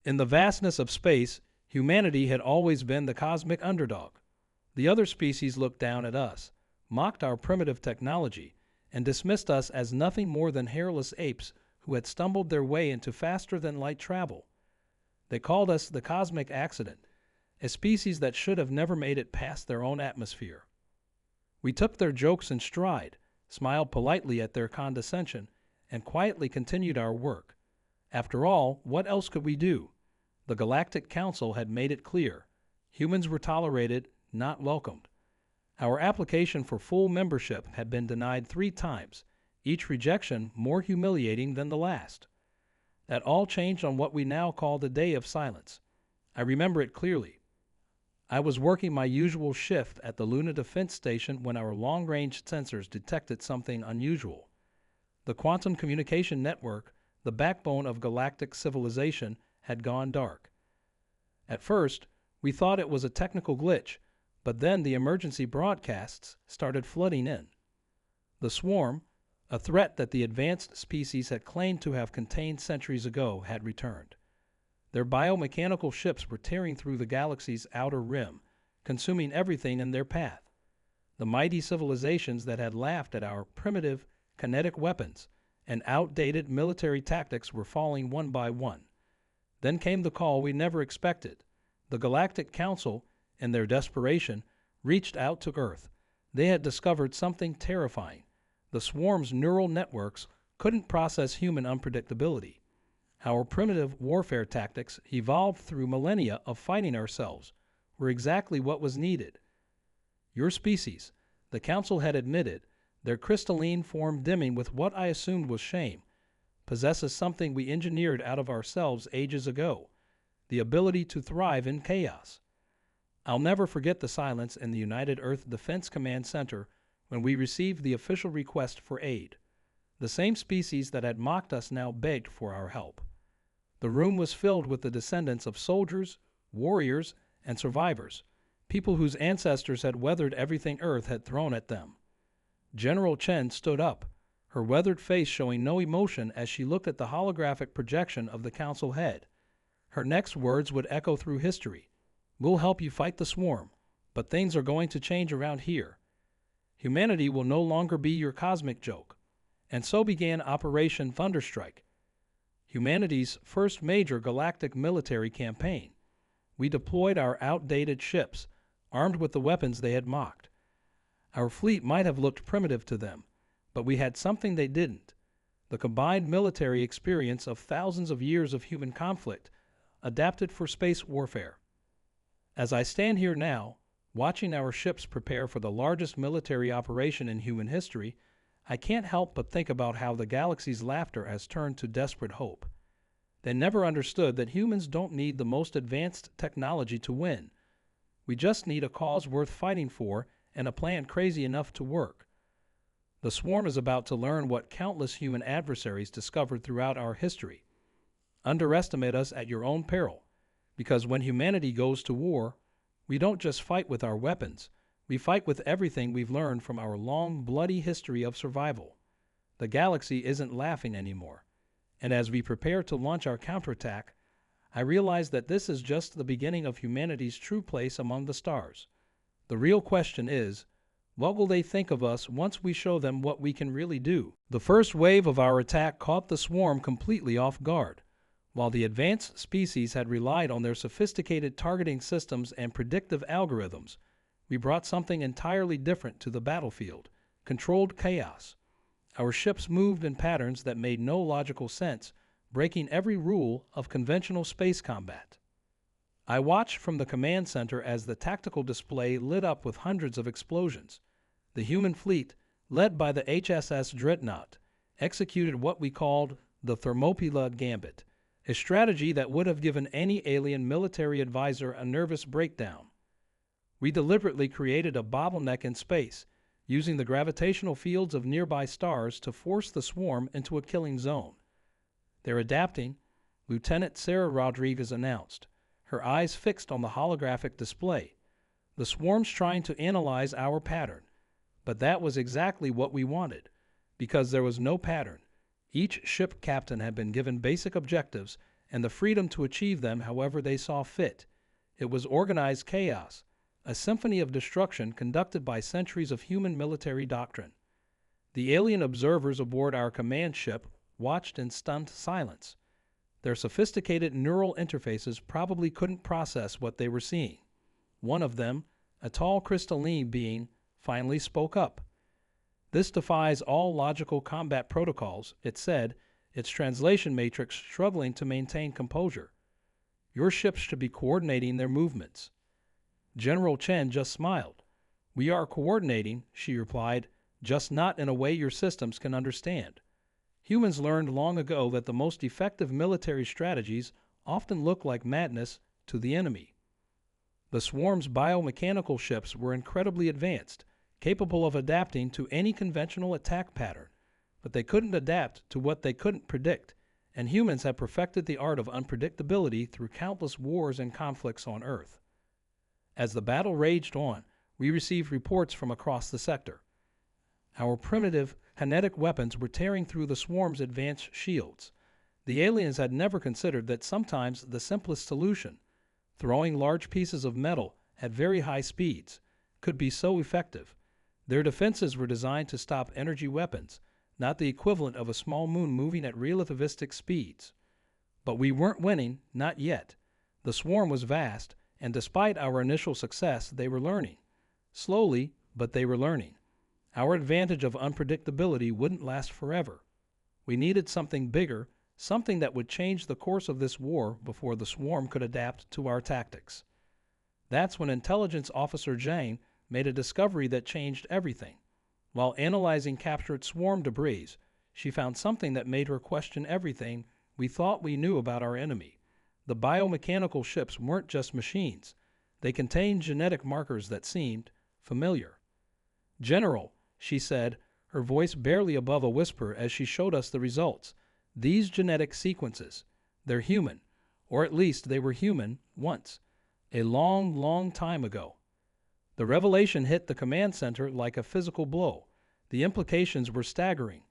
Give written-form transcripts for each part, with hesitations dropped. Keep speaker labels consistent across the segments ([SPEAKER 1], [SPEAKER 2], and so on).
[SPEAKER 1] In the vastness of space, humanity had always been the cosmic underdog. The other species looked down at us, mocked our primitive technology, and dismissed us as nothing more than hairless apes who had stumbled their way into faster-than-light travel. They called us the cosmic accident, a species that should have never made it past their own atmosphere. We took their jokes in stride, smiled politely at their condescension, and quietly continued our work. After all, what else could we do? The Galactic Council had made it clear. Humans were tolerated, not welcomed. Our application for full membership had been denied 3 times, each rejection more humiliating than the last. That all changed on what we now call the Day of Silence. I remember it clearly. I was working my usual shift at the Luna Defense Station when our long-range sensors detected something unusual. The quantum communication network, the backbone of galactic civilization, had gone dark. At first, we thought it was a technical glitch, but then the emergency broadcasts started flooding in. The swarm, a threat that the advanced species had claimed to have contained centuries ago, had returned. Their biomechanical ships were tearing through the galaxy's outer rim, consuming everything in their path. The mighty civilizations that had laughed at our primitive, kinetic weapons and outdated military tactics were falling one by one. Then came the call we never expected. The Galactic Council, in their desperation, reached out to Earth. They had discovered something terrifying. The swarm's neural networks couldn't process human unpredictability. Our primitive warfare tactics, evolved through millennia of fighting ourselves, were exactly what was needed. Your species, the Council had admitted, their crystalline form dimming with what I assumed was shame, possesses something we engineered out of ourselves ages ago, the ability to thrive in chaos. I'll never forget the silence in the United Earth Defense Command Center when we received the official request for aid. The same species that had mocked us now begged for our help. The room was filled with the descendants of soldiers, warriors, and survivors, people whose ancestors had weathered everything Earth had thrown at them. General Chen stood up, her weathered face showing no emotion as she looked at the holographic projection of the Council head. Her next words would echo through history. "We'll help you fight the swarm, but things are going to change around here. Humanity will no longer be your cosmic joke." And so began Operation Thunderstrike, humanity's first major galactic military campaign. We deployed our outdated ships, armed with the weapons they had mocked. Our fleet might have looked primitive to them, but we had something they didn't: the combined military experience of thousands of years of human conflict, adapted for space warfare. As I stand here now, watching our ships prepare for the largest military operation in human history, I can't help but think about how the galaxy's laughter has turned to desperate hope. They never understood that humans don't need the most advanced technology to win. We just need a cause worth fighting for and a plan crazy enough to work. The swarm is about to learn what countless human adversaries discovered throughout our history. Underestimate us at your own peril, because when humanity goes to war, we don't just fight with our weapons. We fight with everything we've learned from our long, bloody history of survival. The galaxy isn't laughing anymore, and as we prepare to launch our counterattack, I realize that this is just the beginning of humanity's true place among the stars. The real question is, what will they think of us once we show them what we can really do? The first wave of our attack caught the swarm completely off guard. While the advanced species had relied on their sophisticated targeting systems and predictive algorithms, we brought something entirely different to the battlefield: controlled chaos. Our ships moved in patterns that made no logical sense, breaking every rule of conventional space combat. I watched from the command center as the tactical display lit up with hundreds of explosions. The human fleet, led by the HSS Dreadnought, executed what we called the Thermopylae Gambit, a strategy that would have given any alien military advisor a nervous breakdown. We deliberately created a bottleneck in space, using the gravitational fields of nearby stars to force the swarm into a killing zone. "They're adapting," Lieutenant Sarah Rodriguez announced, her eyes fixed on the holographic display. "The swarm's trying to analyze our pattern." But that was exactly what we wanted, because there was no pattern. Each ship captain had been given basic objectives, and the freedom to achieve them however they saw fit. It was organized chaos, a symphony of destruction conducted by centuries of human military doctrine. The alien observers aboard our command ship watched in stunned silence. Their sophisticated neural interfaces probably couldn't process what they were seeing. One of them, a tall crystalline being, finally spoke up. "This defies all logical combat protocols," it said, its translation matrix struggling to maintain composure. "Your ships should be coordinating their movements." General Chen just smiled. "We are coordinating," she replied, "just not in a way your systems can understand." Humans learned long ago that the most effective military strategies often look like madness to the enemy. The swarm's biomechanical ships were incredibly advanced, capable of adapting to any conventional attack pattern, but they couldn't adapt to what they couldn't predict, and humans have perfected the art of unpredictability through countless wars and conflicts on Earth. As the battle raged on, we received reports from across the sector. Our primitive, kinetic weapons were tearing through the swarm's advanced shields. The aliens had never considered that sometimes the simplest solution, throwing large pieces of metal at very high speeds, could be so effective. Their defenses were designed to stop energy weapons, not the equivalent of a small moon moving at relativistic speeds. But we weren't winning, not yet. The swarm was vast, and despite our initial success, they were learning. Slowly, but they were learning. Our advantage of unpredictability wouldn't last forever. We needed something bigger, something that would change the course of this war before the swarm could adapt to our tactics. That's when Intelligence Officer Zhang made a discovery that changed everything. While analyzing captured swarm debris, she found something that made her question everything we thought we knew about our enemy. The biomechanical ships weren't just machines. They contained genetic markers that seemed familiar. "General," she said, her voice barely above a whisper as she showed us the results. "These genetic sequences, they're human, or at least they were human once, a long, long time ago." The revelation hit the command center like a physical blow. The implications were staggering.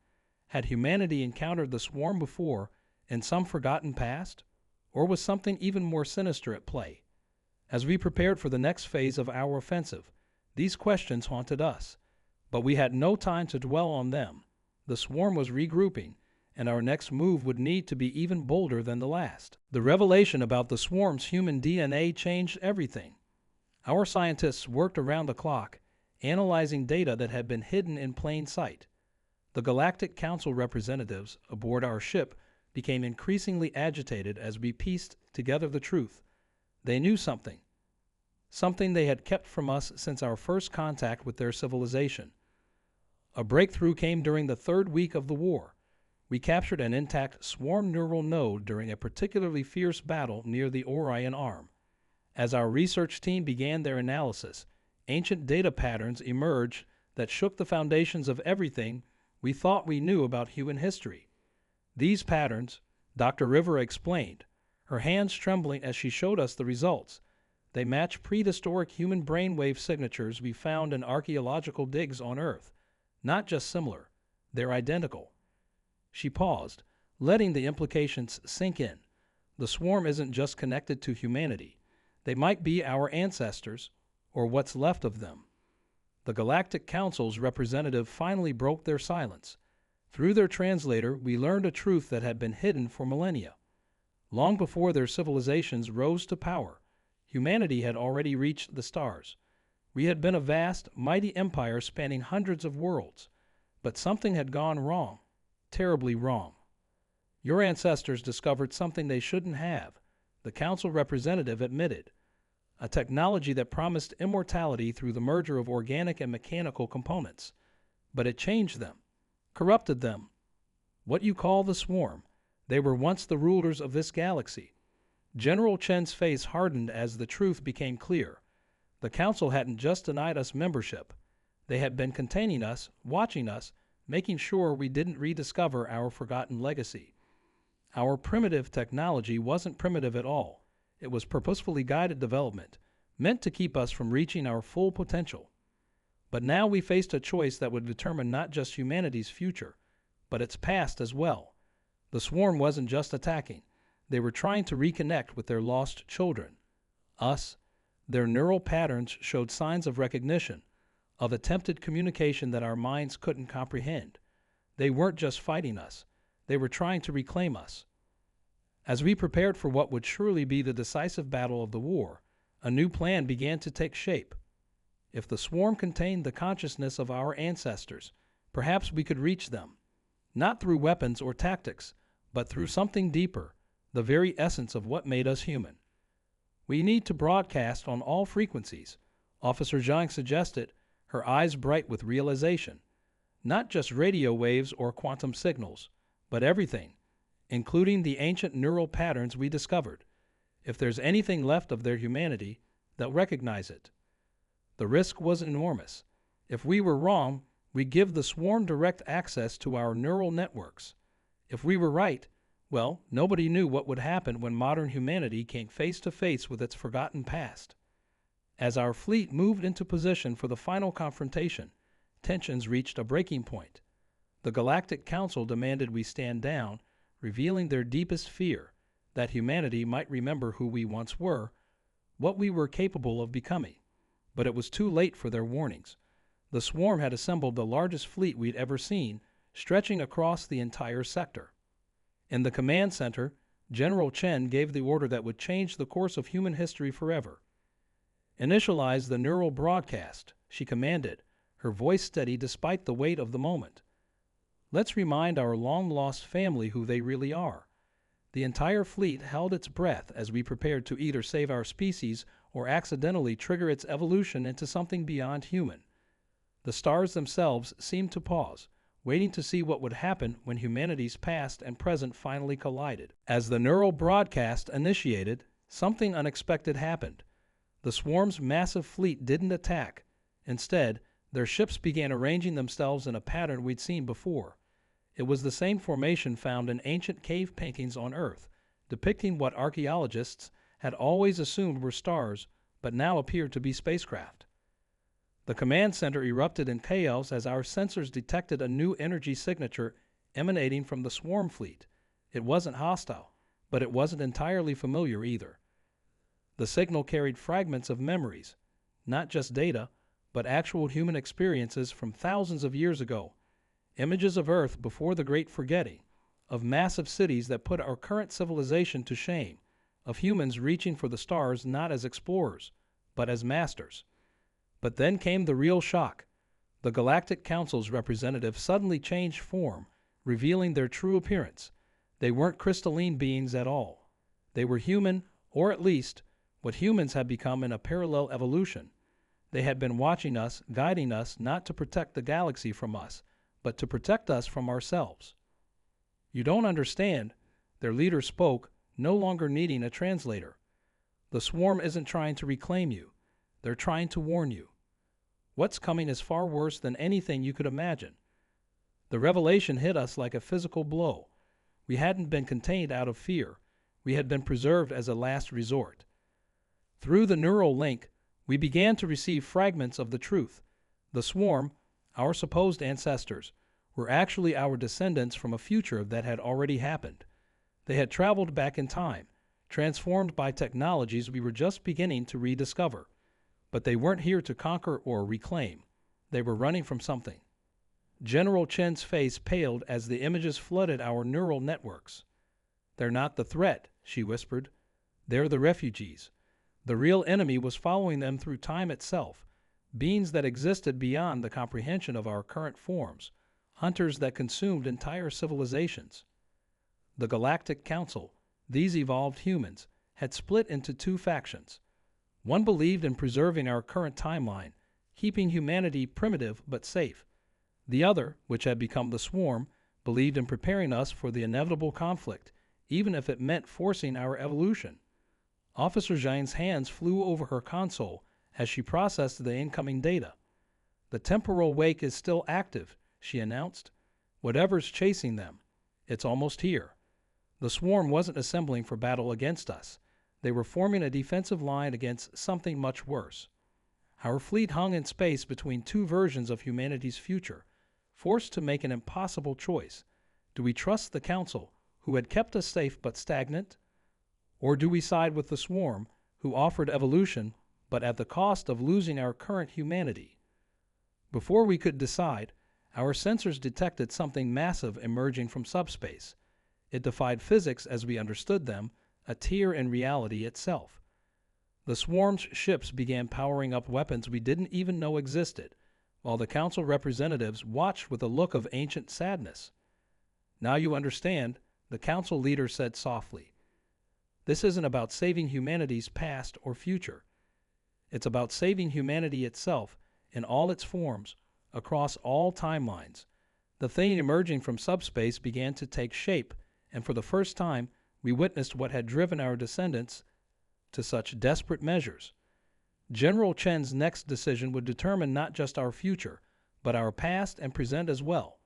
[SPEAKER 1] Had humanity encountered the swarm before in some forgotten past? Or was something even more sinister at play? As we prepared for the next phase of our offensive, these questions haunted us. But we had no time to dwell on them. The swarm was regrouping, and our next move would need to be even bolder than the last. The revelation about the swarm's human DNA changed everything. Our scientists worked around the clock, analyzing data that had been hidden in plain sight. The Galactic Council representatives aboard our ship became increasingly agitated as we pieced together the truth. They knew something they had kept from us since our first contact with their civilization. A breakthrough came during the third week of the war. We captured an intact swarm neural node during a particularly fierce battle near the Orion Arm. As our research team began their analysis, ancient data patterns emerged that shook the foundations of everything we thought we knew about human history. These patterns, Dr. Rivera explained, her hands trembling as she showed us the results. They match prehistoric human brainwave signatures we found in archaeological digs on Earth. Not just similar, they're identical. She paused, letting the implications sink in. The swarm isn't just connected to humanity. They might be our ancestors, or what's left of them. The Galactic Council's representative finally broke their silence. Through their translator, we learned a truth that had been hidden for millennia. Long before their civilizations rose to power, humanity had already reached the stars. We had been a vast, mighty empire spanning hundreds of worlds. But something had gone wrong, terribly wrong. Your ancestors discovered something they shouldn't have, the council representative admitted. A technology that promised immortality through the merger of organic and mechanical components. But it changed them, corrupted them. What you call the swarm, they were once the rulers of this galaxy. General Chen's face hardened as the truth became clear. The council hadn't just denied us membership. They had been containing us, watching us, making sure we didn't rediscover our forgotten legacy. Our primitive technology wasn't primitive at all. It was purposefully guided development, meant to keep us from reaching our full potential. But now we faced a choice that would determine not just humanity's future, but its past as well. The swarm wasn't just attacking. They were trying to reconnect with their lost children, us. Their neural patterns showed signs of recognition, of attempted communication that our minds couldn't comprehend. They weren't just fighting us, they were trying to reclaim us. As we prepared for what would surely be the decisive battle of the war, a new plan began to take shape. If the swarm contained the consciousness of our ancestors, perhaps we could reach them, not through weapons or tactics, but through something deeper, the very essence of what made us human. We need to broadcast on all frequencies, Officer Zhang suggested, her eyes bright with realization. Not just radio waves or quantum signals, but everything, including the ancient neural patterns we discovered. If there's anything left of their humanity, they'll recognize it. The risk was enormous. If we were wrong, we'd give the swarm direct access to our neural networks. If we were right, well, nobody knew what would happen when modern humanity came face to face with its forgotten past. As our fleet moved into position for the final confrontation, tensions reached a breaking point. The Galactic Council demanded we stand down, revealing their deepest fear, that humanity might remember who we once were, what we were capable of becoming. But it was too late for their warnings. The swarm had assembled the largest fleet we'd ever seen, stretching across the entire sector. In the command center, General Chen gave the order that would change the course of human history forever. Initialize the neural broadcast, she commanded, her voice steady despite the weight of the moment. Let's remind our long-lost family who they really are. The entire fleet held its breath as we prepared to either save our species or accidentally trigger its evolution into something beyond human. The stars themselves seemed to pause, waiting to see what would happen when humanity's past and present finally collided. As the neural broadcast initiated, something unexpected happened. The swarm's massive fleet didn't attack. Instead, their ships began arranging themselves in a pattern we'd seen before. It was the same formation found in ancient cave paintings on Earth, depicting what archaeologists had always assumed were stars, but now appeared to be spacecraft. The command center erupted in chaos as our sensors detected a new energy signature emanating from the swarm fleet. It wasn't hostile, but it wasn't entirely familiar either. The signal carried fragments of memories, not just data, but actual human experiences from thousands of years ago. Images of Earth before the Great Forgetting, of massive cities that put our current civilization to shame, of humans reaching for the stars not as explorers, but as masters. But then came the real shock. The Galactic Council's representatives suddenly changed form, revealing their true appearance. They weren't crystalline beings at all. They were human, or at least, what humans had become in a parallel evolution. They had been watching us, guiding us not to protect the galaxy from us, but to protect us from ourselves. You don't understand, their leader spoke, no longer needing a translator. The swarm isn't trying to reclaim you. They're trying to warn you. What's coming is far worse than anything you could imagine. The revelation hit us like a physical blow. We hadn't been contained out of fear. We had been preserved as a last resort. Through the neural link, we began to receive fragments of the truth. The swarm, our supposed ancestors, were actually our descendants from a future that had already happened. They had traveled back in time, transformed by technologies we were just beginning to rediscover. But they weren't here to conquer or reclaim. They were running from something. General Chen's face paled as the images flooded our neural networks. "They're not the threat," she whispered. "They're the refugees." The real enemy was following them through time itself, beings that existed beyond the comprehension of our current forms, hunters that consumed entire civilizations. The Galactic Council, these evolved humans, had split into two factions. One believed in preserving our current timeline, keeping humanity primitive but safe. The other, which had become the swarm, believed in preparing us for the inevitable conflict, even if it meant forcing our evolution. Officer Zhang's hands flew over her console as she processed the incoming data. "The temporal wake is still active," she announced. "Whatever's chasing them, it's almost here." The swarm wasn't assembling for battle against us. They were forming a defensive line against something much worse. Our fleet hung in space between two versions of humanity's future, forced to make an impossible choice. Do we trust the Council, who had kept us safe but stagnant, Or do we side with the swarm, who offered evolution, but at the cost of losing our current humanity? Before we could decide, our sensors detected something massive emerging from subspace. It defied physics as we understood them, a tier in reality itself. The swarm's ships began powering up weapons we didn't even know existed, while the council representatives watched with a look of ancient sadness. "Now you understand," the council leader said softly. "This isn't about saving humanity's past or future. It's about saving humanity itself in all its forms, across all timelines." The thing emerging from subspace began to take shape, and for the first time, we witnessed what had driven our descendants to such desperate measures. General Chen's next decision would determine not just our future, but our past and present as well.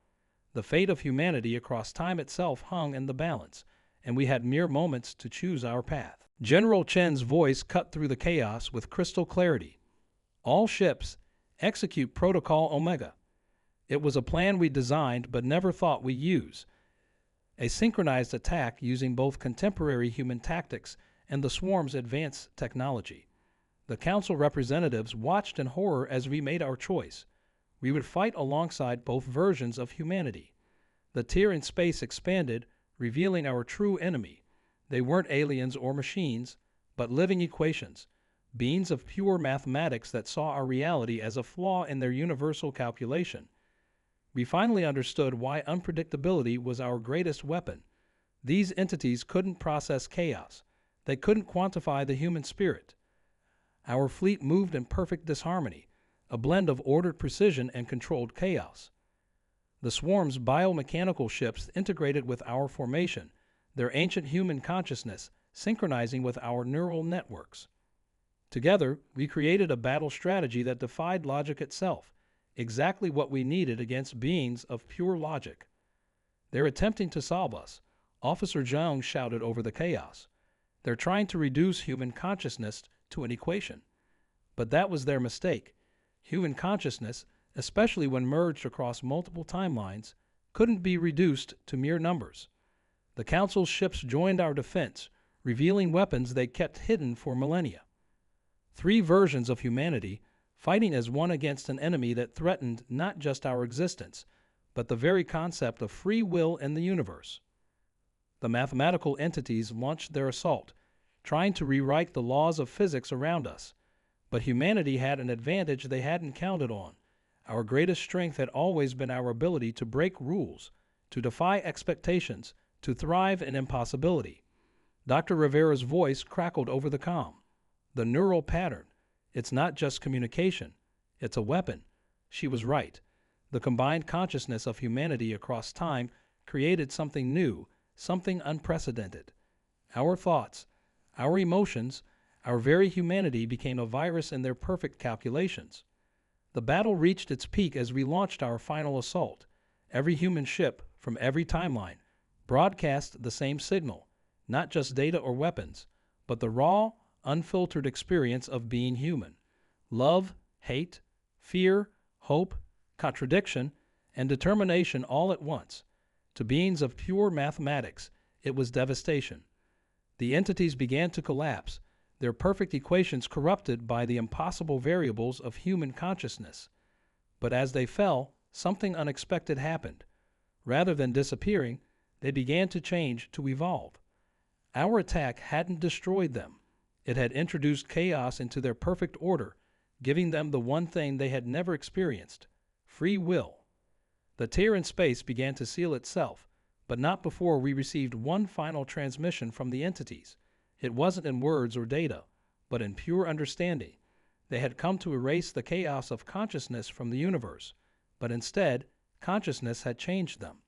[SPEAKER 1] The fate of humanity across time itself hung in the balance, and we had mere moments to choose our path. General Chen's voice cut through the chaos with crystal clarity. "All ships, execute Protocol Omega. It was a plan we designed but never thought we'd use. A synchronized attack using both contemporary human tactics and the swarm's advanced technology." The council representatives watched in horror as we made our choice. We would fight alongside both versions of humanity. The tier in space expanded, revealing our true enemy. They weren't aliens or machines, but living equations, beings of pure mathematics that saw our reality as a flaw in their universal calculation. We finally understood why unpredictability was our greatest weapon. These entities couldn't process chaos. They couldn't quantify the human spirit. Our fleet moved in perfect disharmony, a blend of ordered precision and controlled chaos. The swarm's biomechanical ships integrated with our formation, their ancient human consciousness synchronizing with our neural networks. Together, we created a battle strategy that defied logic itself, exactly what we needed against beings of pure logic. "They're attempting to solve us," Officer Zhang shouted over the chaos. "They're trying to reduce human consciousness to an equation." But that was their mistake. Human consciousness, especially when merged across multiple timelines, couldn't be reduced to mere numbers. The Council's ships joined our defense, revealing weapons they kept hidden for millennia. 3 versions of humanity, fighting as one against an enemy that threatened not just our existence, but the very concept of free will in the universe. The mathematical entities launched their assault, trying to rewrite the laws of physics around us. But humanity had an advantage they hadn't counted on. Our greatest strength had always been our ability to break rules, to defy expectations, to thrive in impossibility. Dr. Rivera's voice crackled over the comm. "The neural pattern. It's not just communication. It's a weapon." She was right. The combined consciousness of humanity across time created something new, something unprecedented. Our thoughts, our emotions, our very humanity became a virus in their perfect calculations. The battle reached its peak as we launched our final assault. Every human ship, from every timeline, broadcast the same signal, not just data or weapons, but the raw, unfiltered experience of being human. Love, hate, fear, hope, contradiction, and determination all at once. To beings of pure mathematics, it was devastation. The entities began to collapse, their perfect equations corrupted by the impossible variables of human consciousness. But as they fell, something unexpected happened. Rather than disappearing, they began to change, to evolve. Our attack hadn't destroyed them. It had introduced chaos into their perfect order, giving them the one thing they had never experienced: free will. The tier in space began to seal itself, but not before we received one final transmission from the entities. It wasn't in words or data, but in pure understanding. They had come to erase the chaos of consciousness from the universe, but instead, consciousness had changed them.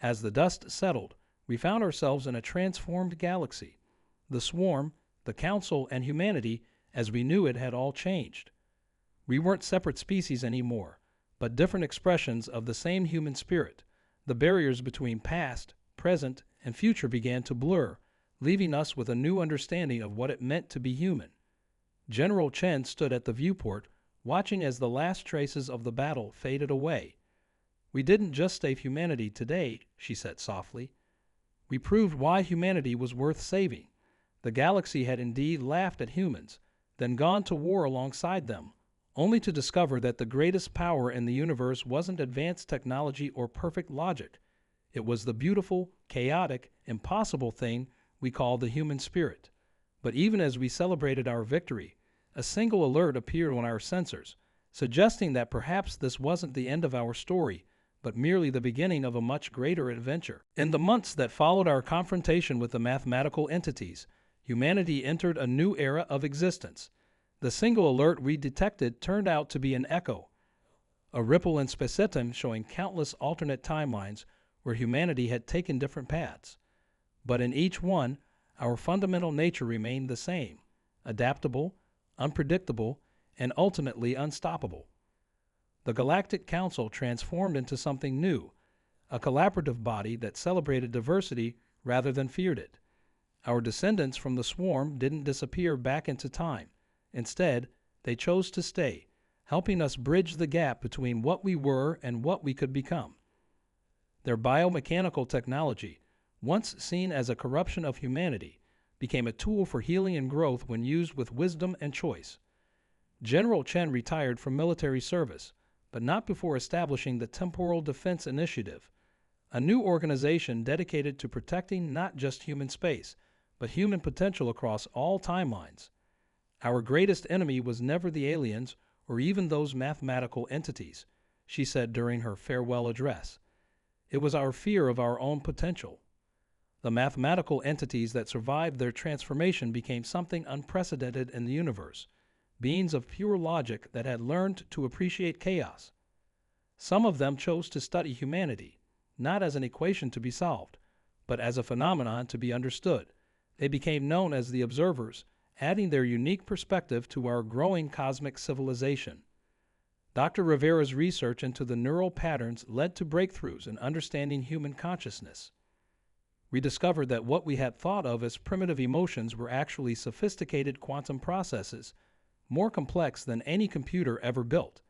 [SPEAKER 1] As the dust settled, we found ourselves in a transformed galaxy. The swarm, the council, and humanity, as we knew it, had all changed. We weren't separate species anymore, but different expressions of the same human spirit. The barriers between past, present, and future began to blur, leaving us with a new understanding of what it meant to be human. General Chen stood at the viewport, watching as the last traces of the battle faded away. "We didn't just save humanity today," she said softly. "We proved why humanity was worth saving. The galaxy had indeed laughed at humans, then gone to war alongside them, only to discover that the greatest power in the universe wasn't advanced technology or perfect logic. It was the beautiful, chaotic, impossible thing we call the human spirit. But even as we celebrated our victory, a single alert appeared on our sensors, suggesting that perhaps this wasn't the end of our story, but merely the beginning of a much greater adventure. In the months that followed our confrontation with the mathematical entities, humanity entered a new era of existence. The single alert we detected turned out to be an echo, a ripple in spacetem showing countless alternate timelines where humanity had taken different paths. But in each one, our fundamental nature remained the same: adaptable, unpredictable, and ultimately unstoppable. The Galactic Council transformed into something new, a collaborative body that celebrated diversity rather than feared it. Our descendants from the swarm didn't disappear back into time. Instead, they chose to stay, helping us bridge the gap between what we were and what we could become. Their biomechanical technology, once seen as a corruption of humanity, became a tool for healing and growth when used with wisdom and choice. General Chen retired from military service, but not before establishing the Temporal Defense Initiative, a new organization dedicated to protecting not just human space, but human potential across all timelines. Our greatest enemy was never the aliens or even those mathematical entities, she said during her farewell address. It was our fear of our own potential. The mathematical entities that survived their transformation became something unprecedented in the universe, beings of pure logic that had learned to appreciate chaos. Some of them chose to study humanity, not as an equation to be solved, but as a phenomenon to be understood. They became known as the observers, adding their unique perspective to our growing cosmic civilization. Dr. Rivera's research into the neural patterns led to breakthroughs in understanding human consciousness. We discovered that what we had thought of as primitive emotions were actually sophisticated quantum processes, more complex than any computer ever built.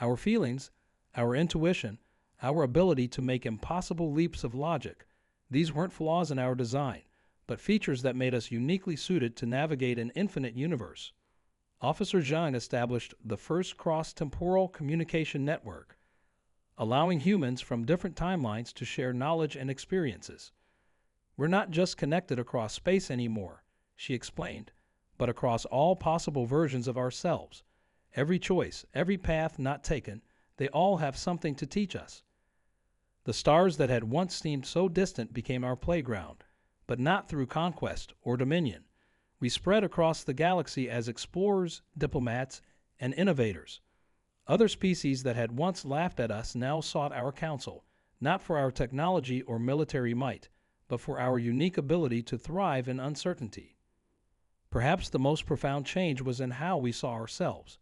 [SPEAKER 1] Our feelings, our intuition, our ability to make impossible leaps of logic, these weren't flaws in our design, but features that made us uniquely suited to navigate an infinite universe. Officer Zhang established the first cross-temporal communication network, allowing humans from different timelines to share knowledge and experiences. We're not just connected across space anymore, she explained, but across all possible versions of ourselves. Every choice, every path not taken, they all have something to teach us. The stars that had once seemed so distant became our playground, but not through conquest or dominion. We spread across the galaxy as explorers, diplomats, and innovators. Other species that had once laughed at us now sought our counsel, not for our technology or military might, but for our unique ability to thrive in uncertainty. Perhaps the most profound change was in how we saw ourselves.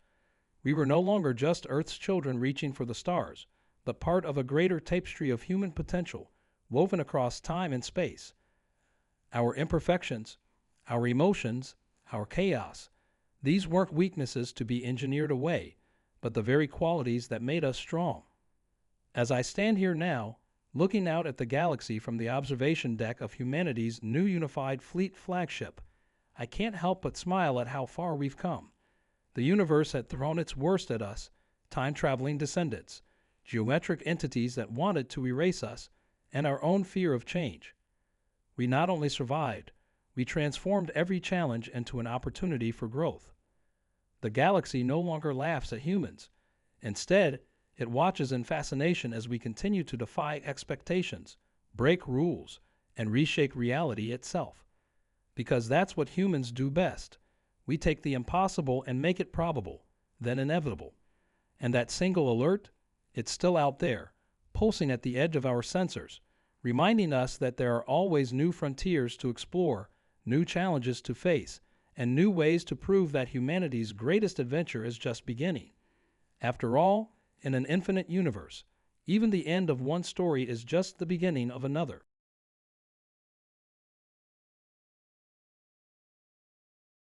[SPEAKER 1] We were no longer just Earth's children reaching for the stars, but part of a greater tapestry of human potential woven across time and space. Our imperfections, our emotions, our chaos, these weren't weaknesses to be engineered away, but the very qualities that made us strong. As I stand here now, looking out at the galaxy from the observation deck of humanity's new unified fleet flagship, I can't help but smile at how far we've come. The universe had thrown its worst at us, time-traveling descendants, geometric entities that wanted to erase us, and our own fear of change. We not only survived, we transformed every challenge into an opportunity for growth. The galaxy no longer laughs at humans. Instead, it watches in fascination as we continue to defy expectations, break rules, and reshape reality itself. Because that's what humans do best. We take the impossible and make it probable, then inevitable. And that single alert, it's still out there, pulsing at the edge of our sensors, reminding us that there are always new frontiers to explore, new challenges to face, and new ways to prove that humanity's greatest adventure is just beginning. After all, in an infinite universe, even the end of one story is just the beginning of another.